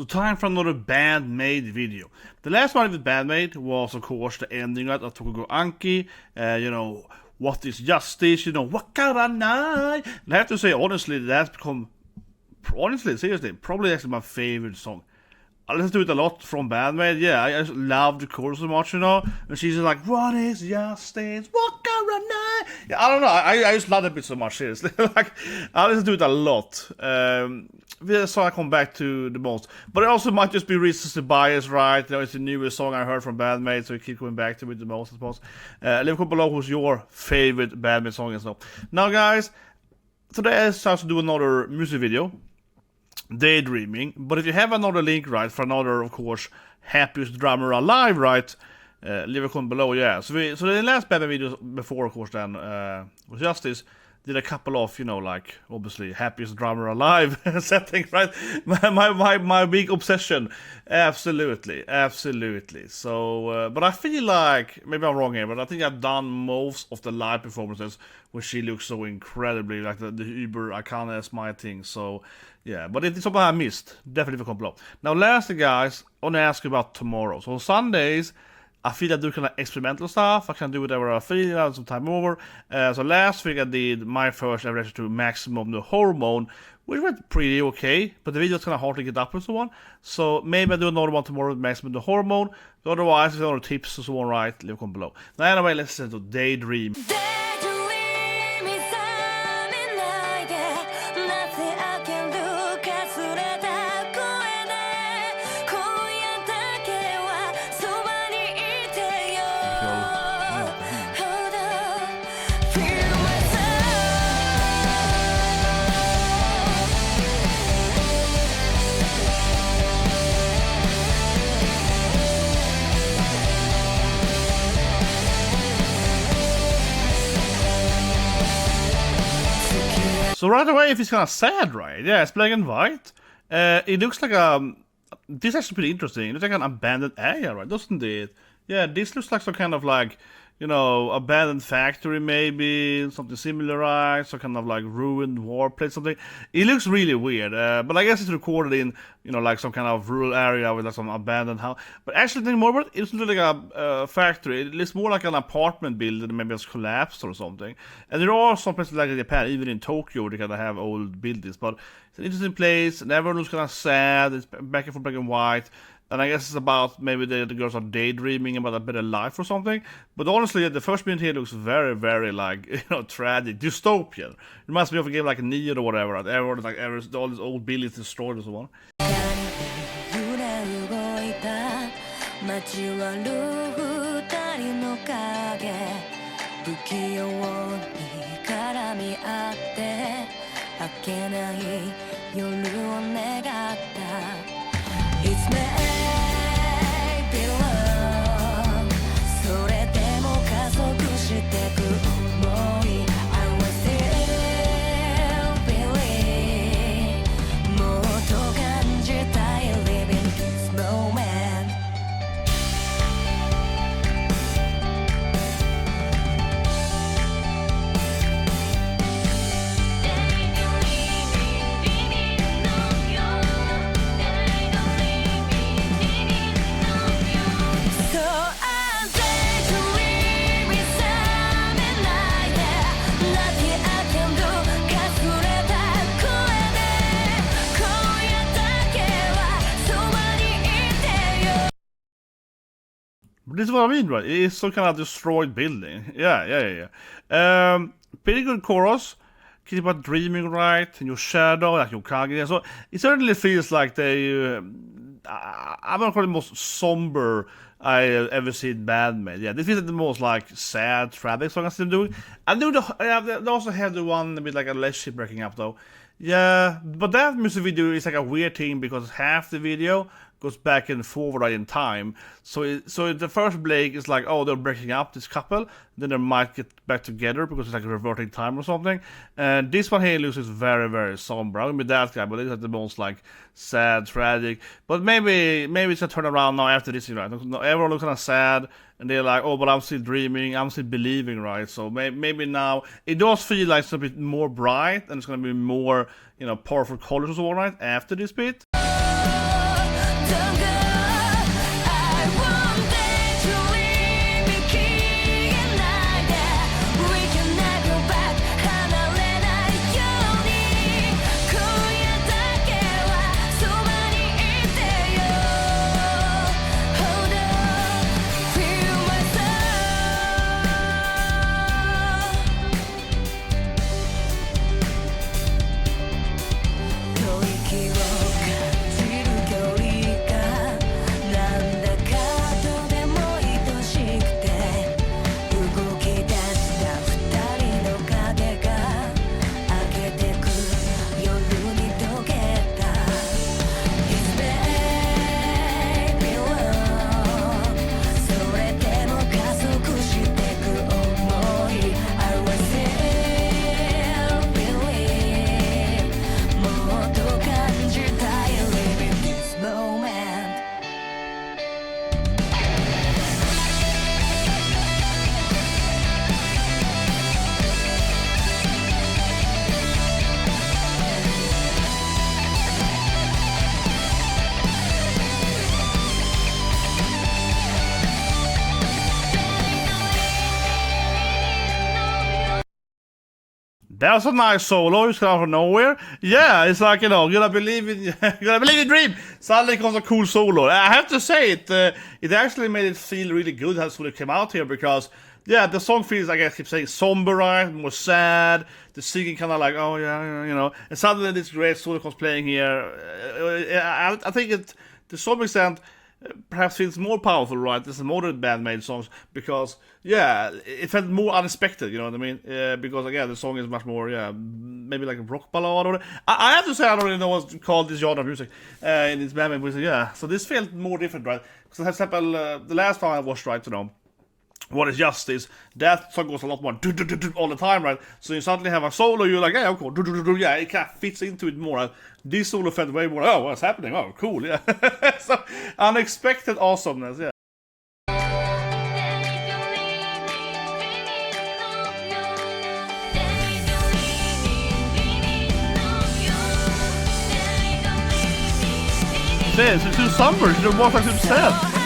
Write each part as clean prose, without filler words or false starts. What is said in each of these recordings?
So time for another BAND-MAID video. The last one with BAND-MAID was of course the ending of Tokugo Anki, what is justice, wakaranai. And I have to say honestly, that's become, seriously, probably actually my favorite song. I listen to it a lot from BAND-MAID. Yeah, I just love the chorus so much, and she's just like, what is justice? Wakaranai. Yeah, I don't know, I just love that bit so much, seriously. Like, I listen to it a lot. This song I come back to the most. But it also might just be recency bias, right? It's the newest song I heard from BAND-MAID, so I keep coming back to it the most, I suppose. Leave a comment below who's your favorite BAND-MAID song as well. Now, guys, today I start to do another music video. Daydreaming, but if you have another link, right, for another, of course, Happiest drummer alive, right, leave a comment below. Yeah, so the last BAND-MAID video before, of course, then was Justice, did a couple of, like, obviously, Happiest drummer alive settings, right? My big obsession. Absolutely. So, but I feel like, maybe I'm wrong here, but I think I've done most of the live performances where she looks so incredibly, like the Uber AKANE is my thing, so, yeah. But it's something I missed. Definitely comment below. Now, lastly, guys, I want to ask you about tomorrow. So, on Sundays, I feel I do kind of experimental stuff. I can do whatever I feel, I have some time over. So last week I did my first ever reaction to Maximum the Hormone, which went pretty okay, but the video is kind of hard to get up and so on. So maybe I do another one tomorrow with Maximum the Hormone. But otherwise, if you have other tips and so on, right, leave a comment below. Now anyway, let's listen to Daydream. So right away, if it's kind of sad, right? Yeah, it's black and white. It looks like this is actually pretty interesting. It looks like an abandoned area, right? Doesn't it? Yeah, this looks like some kind of like, abandoned factory maybe, something similar, right? Some kind of like ruined war place, something. It looks really weird, but I guess it's recorded in, like some kind of rural area with like some abandoned house. But actually, thinking more about it, it's not like a factory. It looks more like an apartment building that maybe has collapsed or something. And there are some places like in Japan, even in Tokyo, they kind of have old buildings. But it's an interesting place, and everyone looks kind of sad. It's back and forth, black and white. And I guess it's about maybe the girls are daydreaming about a better life or something. But honestly, the first minute here looks very, very like, tragic, dystopian. It reminds me of a game like Nier or whatever. Everyone, like, all these old buildings destroyed and so on. This is what I mean, right? It's some kind of destroyed building. Yeah. Pretty good chorus. Keep about dreaming, right? In your shadow, like your Kage. So it certainly feels like they. I'm gonna call it the most somber I ever seen BAND-MAID. Yeah, this is the most like sad, tragic song I've seen them doing. They also have the one with like a relationship breaking up though. Yeah, but that music video is like a weird thing because half the video goes back and forward in time. So the first break is like, oh, they're breaking up, this couple. Then they might get back together because it's like reverting time or something. And this one here looks very, very somber. I'm gonna be that guy, but it's like the most like sad, tragic. But maybe it's a turn around now after this, right? Everyone looks kind of sad, and they're like, oh, but I'm still dreaming, I'm still believing, right? So maybe now it does feel like it's a bit more bright, and it's gonna be more, powerful colors or so, right? After this bit. That was a nice solo. It's out of nowhere. Yeah, it's like, you know, gonna believe in dream. Suddenly comes a cool solo. I have to say it actually made it feel really good how it came out here, because yeah, the song feels, I guess, keep saying somber, right? More sad. The singing kind of like, oh yeah, you know. And suddenly this great solo comes playing here. I think it, to some extent, perhaps feels more powerful, right? This is modern BAND-MAID songs, because yeah, it felt more unexpected, you know what I mean? Because again, the song is much more, yeah, maybe like a rock ballad. Or I have to say, I don't really know what's called this genre of music in this BAND-MAID music. Yeah, so this felt more different, right? Because for example, the last time I watched, right, you know, What is Justice, that song goes a lot more all the time, right? So you suddenly have a solo, you're like, yeah, cool, yeah, it kind of fits into it more. This solo felt way more, oh, what's happening? Oh, cool, yeah. So, unexpected awesomeness, yeah. It's too somber, it's too more like too sad.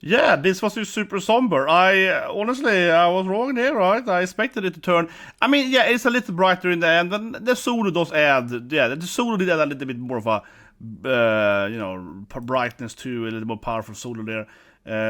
Yeah, this was just super somber. Honestly, I was wrong there, right? I expected it to turn. I mean, yeah, it's a little brighter in the end, and the solo does add. Yeah, the solo did add a little bit more of a, you know, brightness to a little more powerful solo there.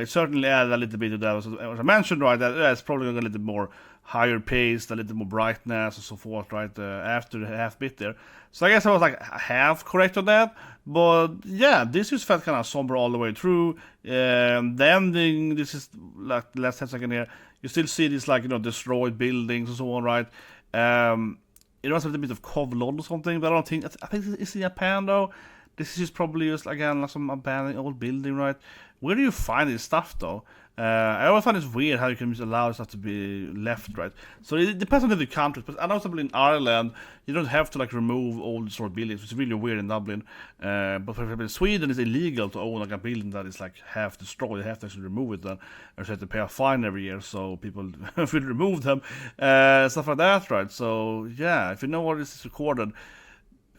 It certainly added a little bit to that. As I mentioned, right, that it's probably a little more higher paced, a little more brightness and so forth, right, after the half bit there. So I guess I was like half correct on that. But yeah, this just felt kind of somber all the way through. The ending, this is like the last 10 seconds here. You still see this, like, you know, destroyed buildings and so on, right? It was a little bit of Kowloon or something, but I don't think, I think it's in Japan though. This is just probably just, again, like some abandoned old building, right? Where do you find this stuff though? I always find it weird how you can just allow stuff to be left, right? So it depends on the countries, but I know something in Ireland, you don't have to like remove old sort of buildings, which is really weird in Dublin. But for example, in Sweden, it's illegal to own like a building that is like half destroyed. You have to actually remove it then, or you have to pay a fine every year, so people will remove them, stuff like that, right? So yeah, if you know where this is recorded,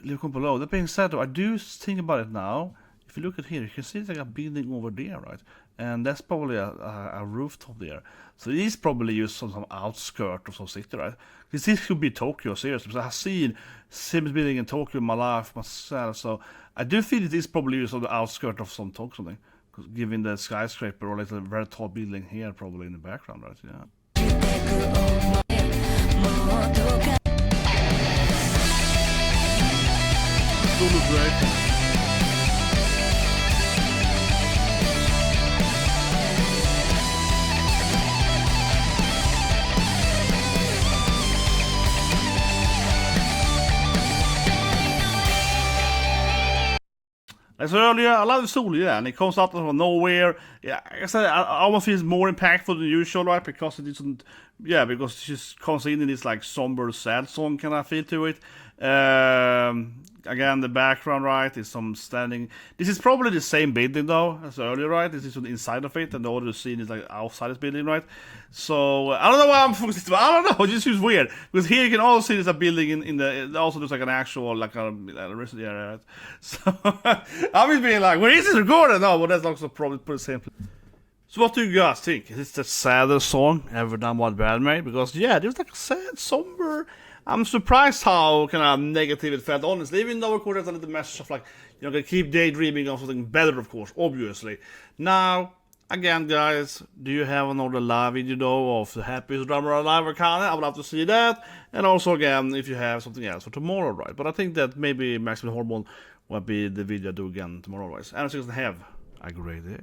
leave a comment below. That being said, though, I do think about it now. If you look at here, you can see it's like a building over there, right? And that's probably a rooftop there. So it is probably used some outskirt of some city, right? Because this could be Tokyo, seriously. Because I've seen Sims building in Tokyo in my life myself. So I do feel it is probably used on the outskirt of some Tokyo something. Given the skyscraper or like a very tall building here probably in the background, right? Yeah. Solo great. As earlier, I love the solo, yeah, and it comes out of nowhere. Yeah, like I said, I almost feels more impactful than usual, right? Because it isn't, yeah, because it just comes in this like somber, sad song kind of feel to it. Again, the background, right, is some standing. This is probably the same building though as earlier, right? This is on the inside of it, and the other scene is like outside this building, right? So I don't know why I'm focused. I don't know. It just feels weird because here you can also see there's a building in the. Also, there's like an actual like a residence area, right? So I'm just being like, where is this recorded? No, but that's also probably pretty simple. So what do you guys think? Is this the saddest song ever done by BAND-MAID? Because yeah, there's like a sad, somber. I'm surprised how kind of negative it felt, honestly, even though of course there's a little message of like, you know, keep daydreaming on something better, of course, obviously. Now, again, guys, do you have another live video though of the Happiest drummer alive or AKANE? I would love to see that. And also, again, if you have something else for tomorrow, right? But I think that maybe Maximum Hormone will be the video I do again tomorrow, guys. And so you have a great day.